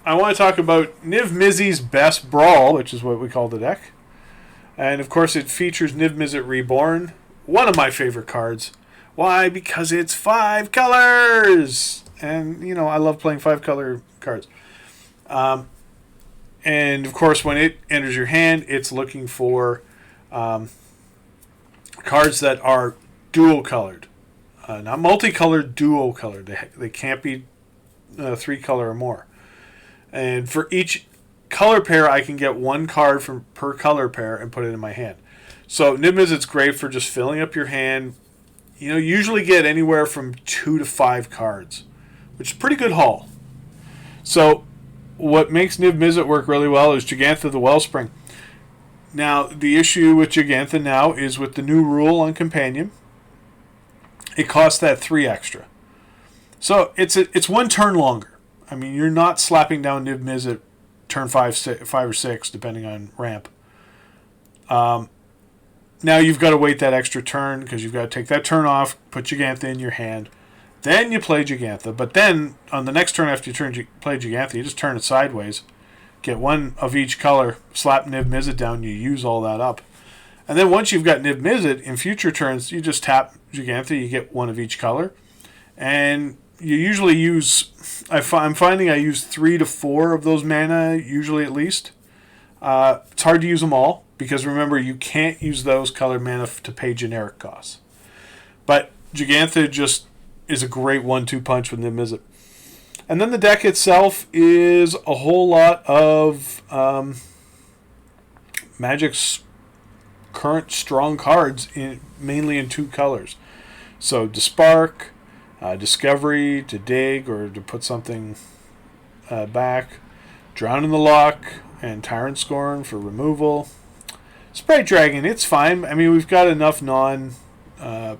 I want to talk about Niv-Mizzet's best Brawl, which is what we call the deck. And of course, it features Niv-Mizzet Reborn, one of my favorite cards. Why? Because it's 5 colors! And, you know, I love playing 5-color cards. And of course, when it enters your hand, it's looking for cards that are dual colored. Not multicolored, dual colored. They can't be 3-color or more. And for each color pair, I can get 1 card from per color pair and put it in my hand. So Niv-Mizzet's great for just filling up your hand. You know, you usually get anywhere from 2 to 5 cards, which is a pretty good haul. So what makes Niv-Mizzet work really well is Jegantha the Wellspring. Now, the issue with Jegantha now is with the new rule on Companion, it costs that 3 extra. So it's 1 turn longer. I mean, you're not slapping down Niv-Mizzet turn 5 or 6, depending on ramp. Now you've got to wait that extra turn because you've got to take that turn off, put Jegantha in your hand. Then you play Jegantha. But then, on the next turn after you play Jegantha, you just turn it sideways, get 1 of each color, slap Niv-Mizzet down, you use all that up. And then once you've got Niv-Mizzet, in future turns, you just tap Jegantha, you get 1 of each color. And you usually use, I'm finding I use 3 to 4 of those mana, usually at least. It's hard to use them all, because remember, you can't use those colored mana to pay generic costs. But Jegantha just is a great 1-2 punch with Niv-Mizzet. And then the deck itself is a whole lot of Magic's current strong cards, mainly in 2 colors. So to spark, discovery, to dig, or to put something back, drown in the lock, and Tyrant Scorn for removal. Sprite Dragon, it's fine. I mean, we've got enough non-creature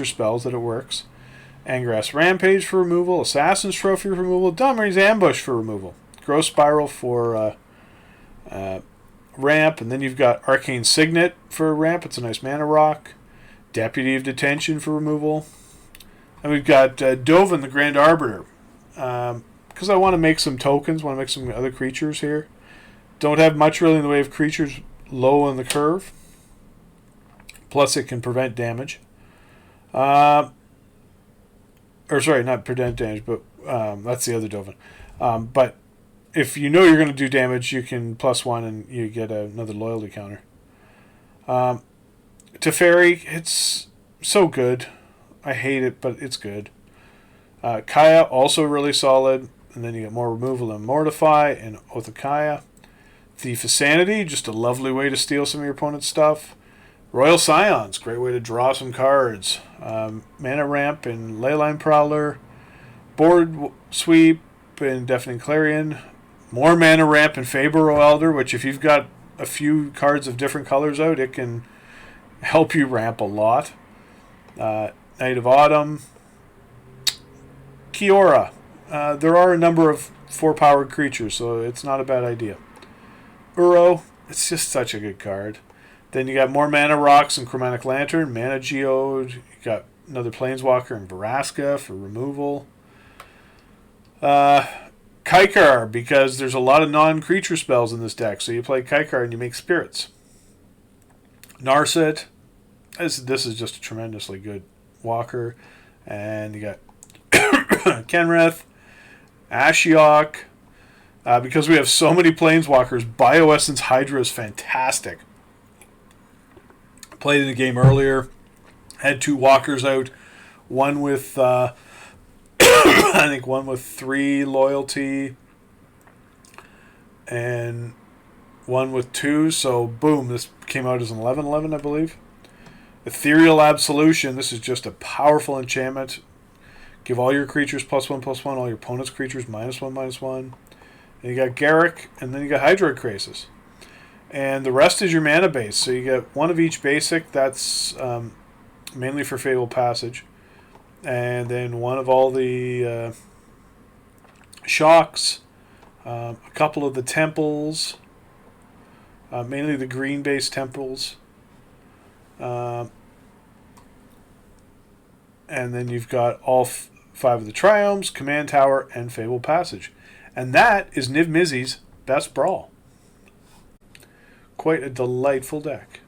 spells that it works. Angrass Rampage for removal, Assassin's Trophy for removal, Domri's Ambush for removal, Growth Spiral for ramp, and then you've got Arcane Signet for ramp, it's a nice mana rock, Deputy of Detention for removal, and we've got Dovin the Grand Arbiter, because I want to make some tokens, want to make some other creatures here. Don't have much really in the way of creatures low on the curve, plus it can prevent damage. Or sorry, not prevent damage, but that's the other Dovin. But if you know you're going to do damage, you can +1 and you get another loyalty counter. Teferi, it's so good. I hate it, but it's good. Kaya, also really solid. And then you get more removal and Mortify and Oath of Kaya. Thief of Sanity, just a lovely way to steal some of your opponent's stuff. Royal Scions, great way to draw some cards. Mana Ramp and Leyline Prowler. Board Sweep and Deafening Clarion. More Mana Ramp and Fabro Elder, which if you've got a few cards of different colors out, it can help you ramp a lot. Night of Autumn. Kiora. There are a number of 4-powered creatures, so it's not a bad idea. Uro, it's just such a good card. Then you got more Mana Rocks and Chromatic Lantern, Mana Geode, you got another Planeswalker and Vraska for removal. Kaikar, because there's a lot of non-creature spells in this deck, so you play Kaikar and you make spirits. Narset, this is just a tremendously good walker. And you got Kenrith, Ashiok. Because we have so many Planeswalkers, Bioessence Hydra is fantastic. Played in the game earlier. Had 2 walkers out. One with, I think one with 3 loyalty. And one with 2. So, boom, this came out as an 11/11, I believe. Ethereal Absolution. This is just a powerful enchantment. Give all your creatures +1/+1. All your opponent's creatures -1/-1. And you got Garruk, and then you got Hydroid Krasis. And the rest is your mana base. So you get 1 of each basic. That's mainly for Fabled Passage. And then 1 of all the shocks. A couple of the temples. Mainly the green-based temples. And then you've got all 5 of the Triomes, Command Tower, and Fabled Passage. And that is Niv-Mizzet's best Brawl. Quite a delightful deck.